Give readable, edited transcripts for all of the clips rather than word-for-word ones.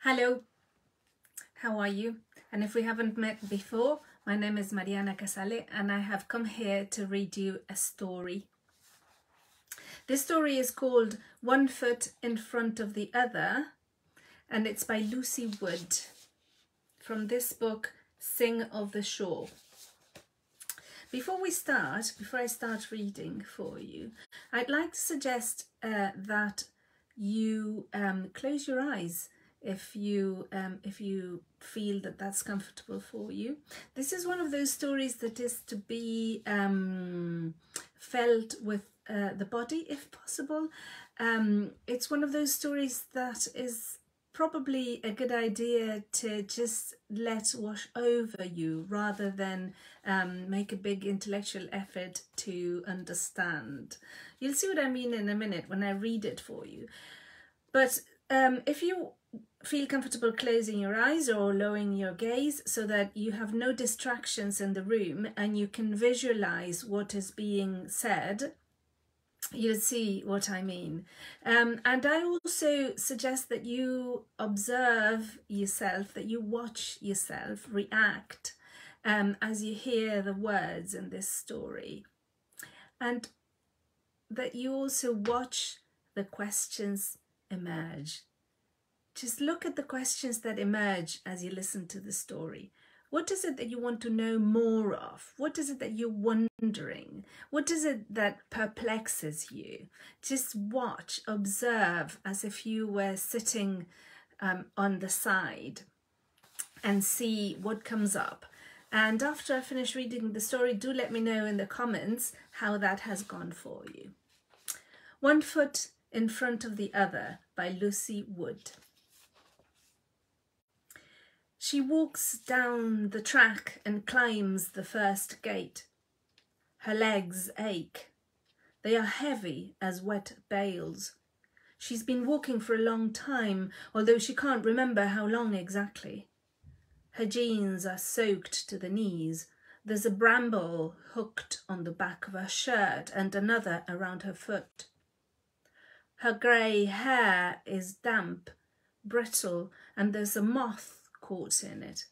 Hello, how are you? And if we haven't met before, my name is Mariana Casale and I have come here to read you a story. This story is called One Foot in Front of the Other, and it's by Lucy Wood from this book, Sing of the Shore. Before I start reading for you, I'd like to suggest that you close your eyes if you feel that that's comfortable for you. This is one of those stories that is to be felt with the body if possible. It's one of those stories that is probably a good idea to just let wash over you rather than make a big intellectual effort to understand. You'll see what I mean in a minute when I read it for you. But if you feel comfortable closing your eyes or lowering your gaze so that you have no distractions in the room and you can visualize what is being said, you'll see what I mean. And I also suggest that you observe yourself, that you watch yourself react as you hear the words in this story. And that you also watch the questions emerge. Just look at the questions that emerge as you listen to the story. What is it that you want to know more of? What is it that you're wondering? What is it that perplexes you? Just watch, observe as if you were sitting on the side and see what comes up. And after I finish reading the story, do let me know in the comments how that has gone for you. One Foot in Front of the Other by Lucy Wood. She walks down the track and climbs the first gate. Her legs ache. They are heavy as wet bales. She's been walking for a long time, although she can't remember how long exactly. Her jeans are soaked to the knees. There's a bramble hooked on the back of her shirt and another around her foot. Her grey hair is damp, brittle, and there's a moth caught in it.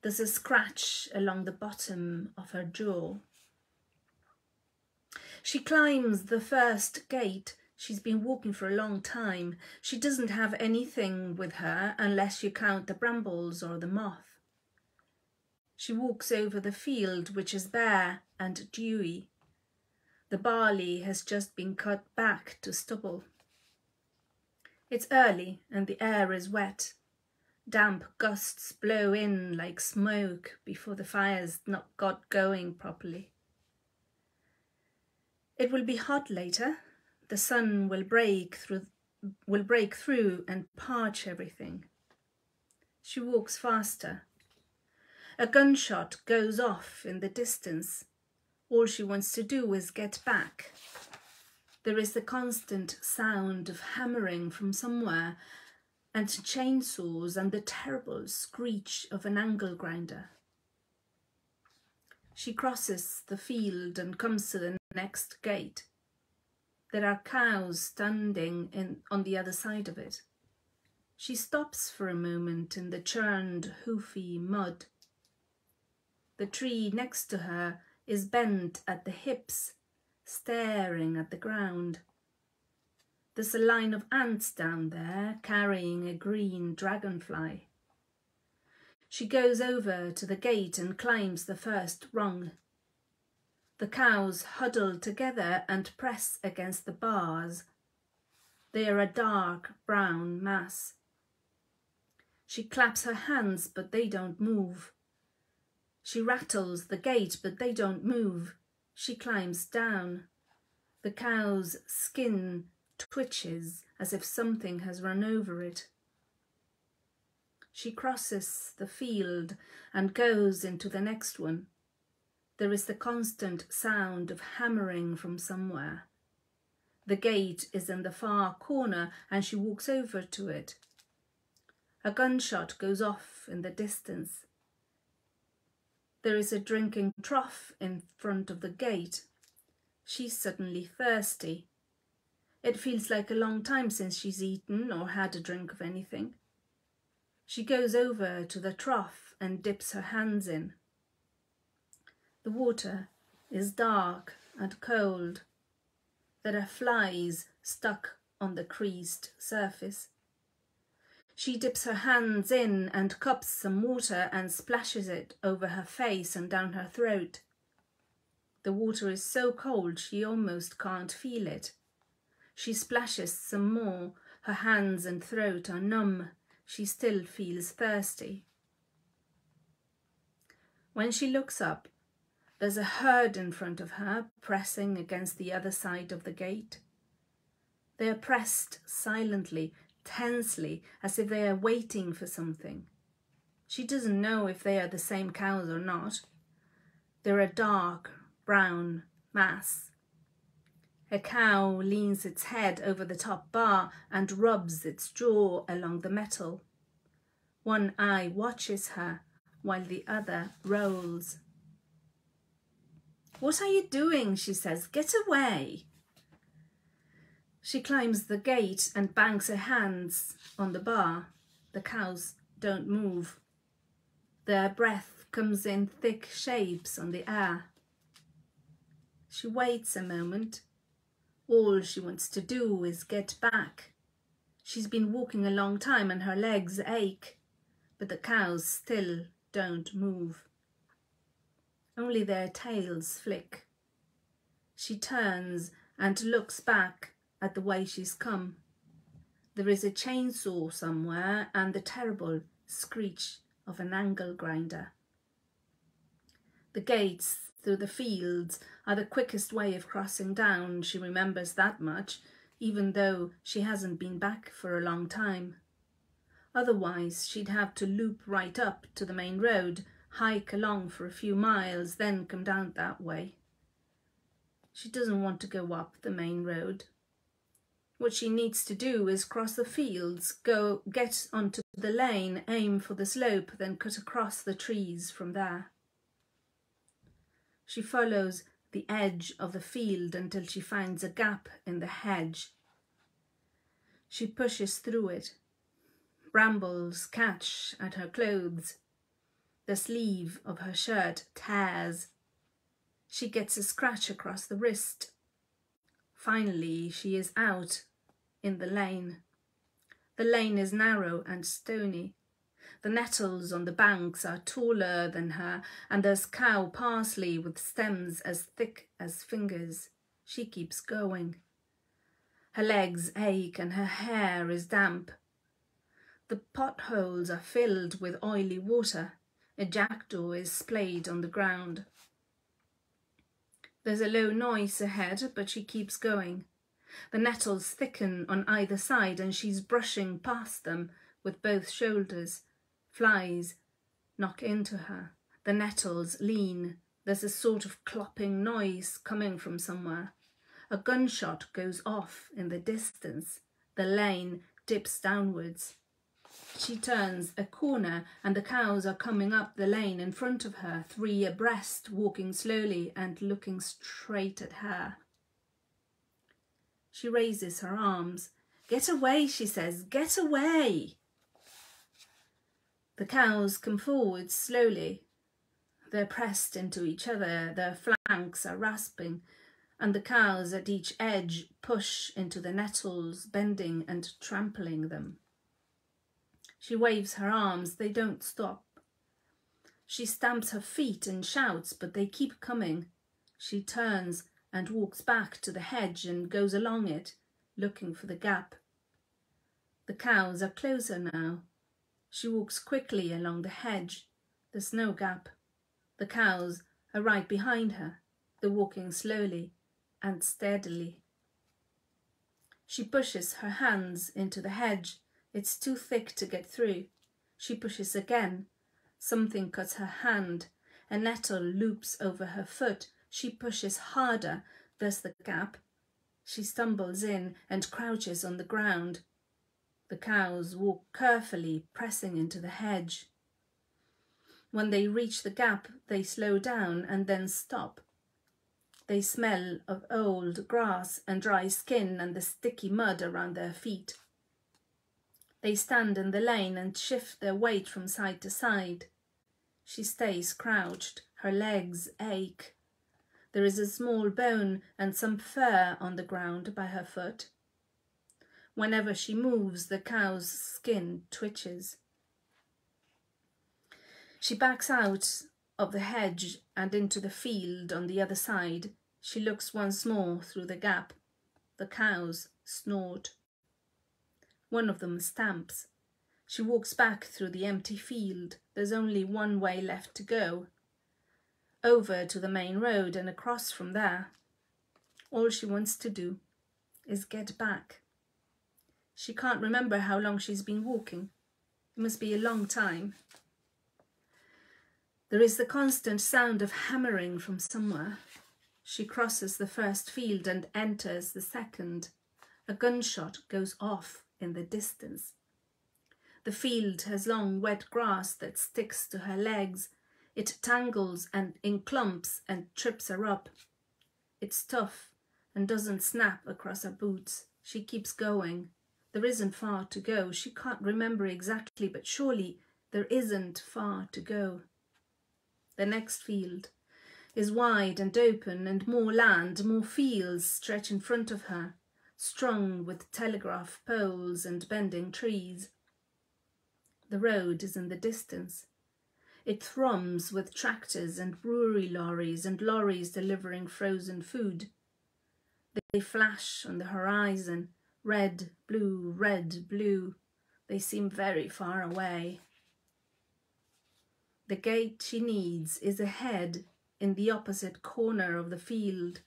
There's a scratch along the bottom of her jaw. She climbs the first gate. She's been walking for a long time. She doesn't have anything with her unless you count the brambles or the moth. She walks over the field, which is bare and dewy. The barley has just been cut back to stubble. It's early and the air is wet. Damp gusts blow in like smoke before the fire's not got going properly. It will be hot later. The sun will break through and parch everything. She walks faster. A gunshot goes off in the distance. All she wants to do is get back. There is the constant sound of hammering from somewhere, and chainsaws and the terrible screech of an angle grinder. She crosses the field and comes to the next gate. There are cows standing on the other side of it. She stops for a moment in the churned, hoofy mud. The tree next to her is bent at the hips, staring at the ground. There's a line of ants down there carrying a green dragonfly. She goes over to the gate and climbs the first rung. The cows huddle together and press against the bars. They are a dark brown mass. She claps her hands, but they don't move. She rattles the gate, but they don't move. She climbs down. The cow's skin twitches as if something has run over it. She crosses the field and goes into the next one. There is the constant sound of hammering from somewhere. The gate is in the far corner and she walks over to it. A gunshot goes off in the distance. There is a drinking trough in front of the gate. She's suddenly thirsty. It feels like a long time since she's eaten or had a drink of anything. She goes over to the trough and dips her hands in. The water is dark and cold. There are flies stuck on the creased surface. She dips her hands in and cups some water and splashes it over her face and down her throat. The water is so cold she almost can't feel it. She splashes some more. Her hands and throat are numb. She still feels thirsty. When she looks up, there's a herd in front of her, pressing against the other side of the gate. They are pressed silently, tensely, as if they are waiting for something. She doesn't know if they are the same cows or not. They're a dark brown mass. A cow leans its head over the top bar and rubs its jaw along the metal. One eye watches her while the other rolls. "What are you doing?" she says. "Get away." She climbs the gate and bangs her hands on the bar. The cows don't move. Their breath comes in thick shapes on the air. She waits a moment. All she wants to do is get back. She's been walking a long time and her legs ache, but the cows still don't move. Only their tails flick. She turns and looks back at the way she's come. There is a chainsaw somewhere and the terrible screech of an angle grinder. The gates through the fields are the quickest way of crossing down. She remembers that much, even though she hasn't been back for a long time. Otherwise, she'd have to loop right up to the main road, hike along for a few miles, then come down that way. She doesn't want to go up the main road. What she needs to do is cross the fields, get onto the lane, aim for the slope, then cut across the trees from there. She follows the edge of the field until she finds a gap in the hedge. She pushes through it. Brambles catch at her clothes. The sleeve of her shirt tears. She gets a scratch across the wrist. Finally, she is out in the lane. The lane is narrow and stony. The nettles on the banks are taller than her, and there's cow parsley with stems as thick as fingers. She keeps going. Her legs ache and her hair is damp. The potholes are filled with oily water. A jackdaw is splayed on the ground. There's a low noise ahead, but she keeps going. The nettles thicken on either side and she's brushing past them with both shoulders. Flies knock into her. The nettles lean. There's a sort of clopping noise coming from somewhere. A gunshot goes off in the distance. The lane dips downwards. She turns a corner and the cows are coming up the lane in front of her, 3 abreast, walking slowly and looking straight at her. She raises her arms. "Get away," she says. "Get away." The cows come forward slowly. They're pressed into each other, their flanks are rasping, and the cows at each edge push into the nettles, bending and trampling them. She waves her arms, they don't stop. She stamps her feet and shouts, but they keep coming. She turns and walks back to the hedge and goes along it, looking for the gap. The cows are closer now. She walks quickly along the hedge. There's no gap. The cows are right behind her. They're walking slowly and steadily. She pushes her hands into the hedge. It's too thick to get through. She pushes again. Something cuts her hand. A nettle loops over her foot. She pushes harder. There's the gap. She stumbles in and crouches on the ground. The cows walk carefully, pressing into the hedge. When they reach the gap, they slow down and then stop. They smell of old grass and dry skin and the sticky mud around their feet. They stand in the lane and shift their weight from side to side. She stays crouched. Her legs ache. There is a small bone and some fur on the ground by her foot. Whenever she moves, the cow's skin twitches. She backs out of the hedge and into the field on the other side. She looks once more through the gap. The cows snort. One of them stamps. She walks back through the empty field. There's only one way left to go. Over to the main road and across from there. All she wants to do is get back. She can't remember how long she's been walking. It must be a long time. There is the constant sound of hammering from somewhere. She crosses the first field and enters the second. A gunshot goes off in the distance. The field has long wet grass that sticks to her legs. It tangles and in clumps and trips her up. It's tough and doesn't snap across her boots. She keeps going. There isn't far to go. She can't remember exactly, but surely there isn't far to go. The next field is wide and open, and more land, more fields stretch in front of her, strung with telegraph poles and bending trees. The road is in the distance. It thrums with tractors and brewery lorries and lorries delivering frozen food. They flash on the horizon, red, blue, red, blue. They seem very far away. The gate she needs is ahead in the opposite corner of the field.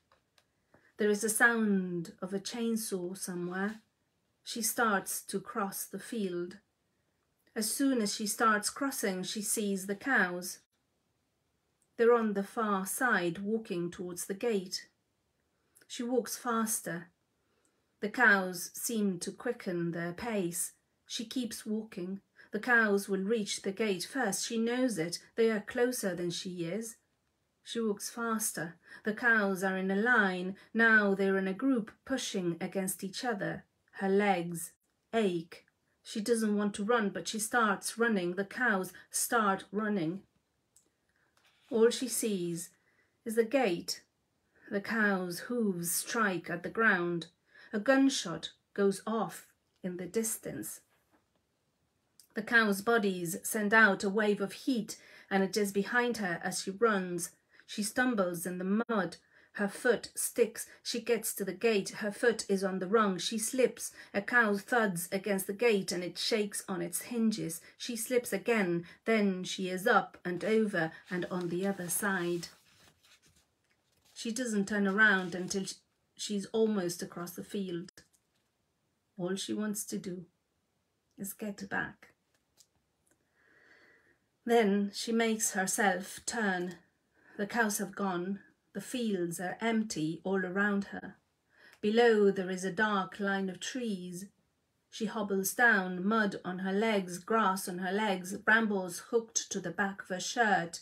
There is a sound of a chainsaw somewhere. She starts to cross the field. As soon as she starts crossing, she sees the cows. They're on the far side, walking towards the gate. She walks faster. The cows seem to quicken their pace. She keeps walking. The cows will reach the gate first. She knows it. They are closer than she is. She walks faster. The cows are in a line. Now they're in a group, pushing against each other. Her legs ache. She doesn't want to run, but she starts running. The cows start running. All she sees is the gate. The cows' hooves strike at the ground. A gunshot goes off in the distance. The cows' bodies send out a wave of heat, and it is behind her as she runs. She stumbles in the mud. Her foot sticks. She gets to the gate. Her foot is on the rung. She slips. A cow thuds against the gate and it shakes on its hinges. She slips again. Then she is up and over and on the other side. She doesn't turn around until she's almost across the field. All she wants to do is get back. Then she makes herself turn. The cows have gone. The fields are empty all around her. Below there is a dark line of trees. She hobbles down, mud on her legs, grass on her legs, brambles hooked to the back of her shirt.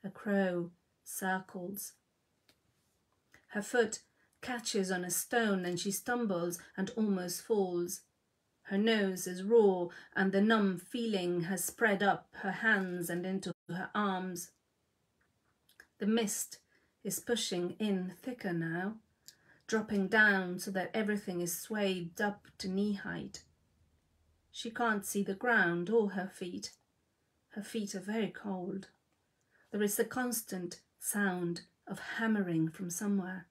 A crow circles. Her foot catches on a stone and she stumbles and almost falls. Her nose is raw and the numb feeling has spread up her hands and into her arms. The mist is pushing in thicker now, dropping down so that everything is swayed up to knee height. She can't see the ground or her feet. Her feet are very cold. There is the constant sound of hammering from somewhere,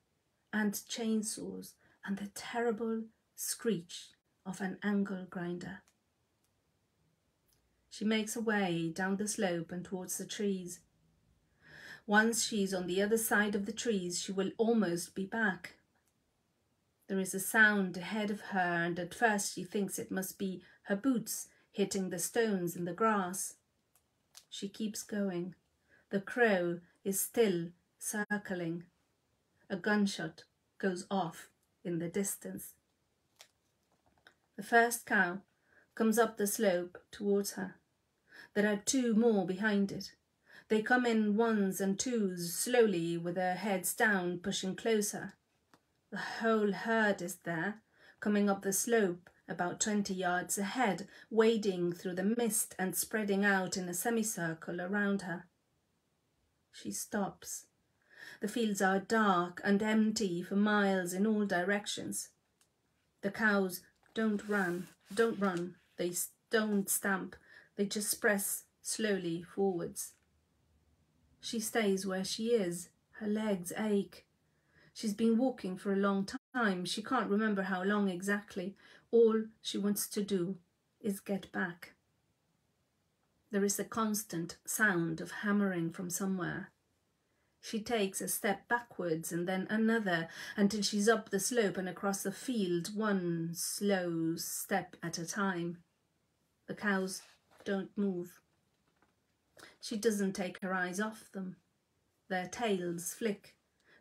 and chainsaws, and the terrible screech of an angle grinder. She makes her way down the slope and towards the trees. Once she's on the other side of the trees, she will almost be back. There is a sound ahead of her, and at first she thinks it must be her boots hitting the stones in the grass. She keeps going. The crow is still circling. A gunshot goes off in the distance. The first cow comes up the slope towards her. There are two more behind it. They come in ones and twos, slowly, with their heads down, pushing closer. The whole herd is there, coming up the slope about 20 yards ahead, wading through the mist and spreading out in a semicircle around her. She stops. The fields are dark and empty for miles in all directions. The cows don't run, they don't stamp, they just press slowly forwards. She stays where she is. Her legs ache. She's been walking for a long time. She can't remember how long exactly. All she wants to do is get back. There is a constant sound of hammering from somewhere. She takes a step backwards and then another until she's up the slope and across the field, one slow step at a time. The cows don't move. She doesn't take her eyes off them. Their tails flick.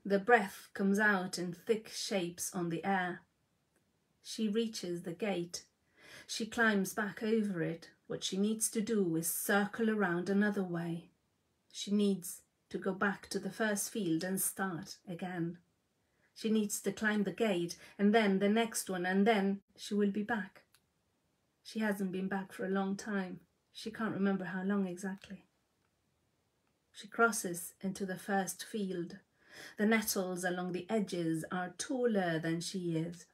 The breath comes out in thick shapes on the air. She reaches the gate. She climbs back over it. What she needs to do is circle around another way. She needs to go back to the first field and start again. She needs to climb the gate and then the next one, and then she will be back. She hasn't been back for a long time. She can't remember how long exactly. She crosses into the first field. The nettles along the edges are taller than she is.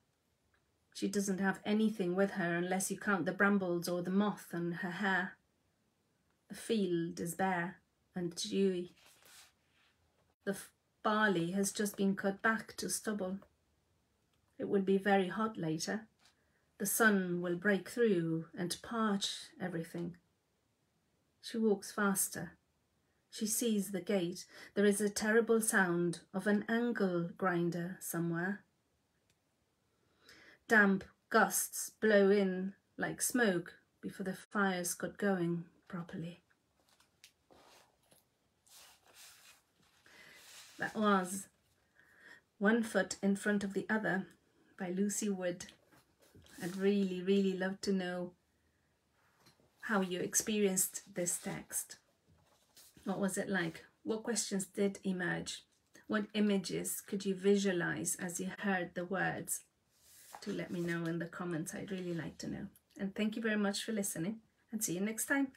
She doesn't have anything with her unless you count the brambles or the moth on her hair. The field is bare and dewy. The barley has just been cut back to stubble. It will be very hot later. The sun will break through and parch everything. She walks faster. She sees the gate. There is a terrible sound of an angle grinder somewhere. Damp gusts blow in like smoke before the fires got going properly. That was One Foot in Front of the Other by Lucy Wood. I'd really, really love to know how you experienced this text. What was it like? What questions did emerge? What images could you visualize as you heard the words? Do let me know in the comments. I'd really like to know. And thank you very much for listening, and see you next time.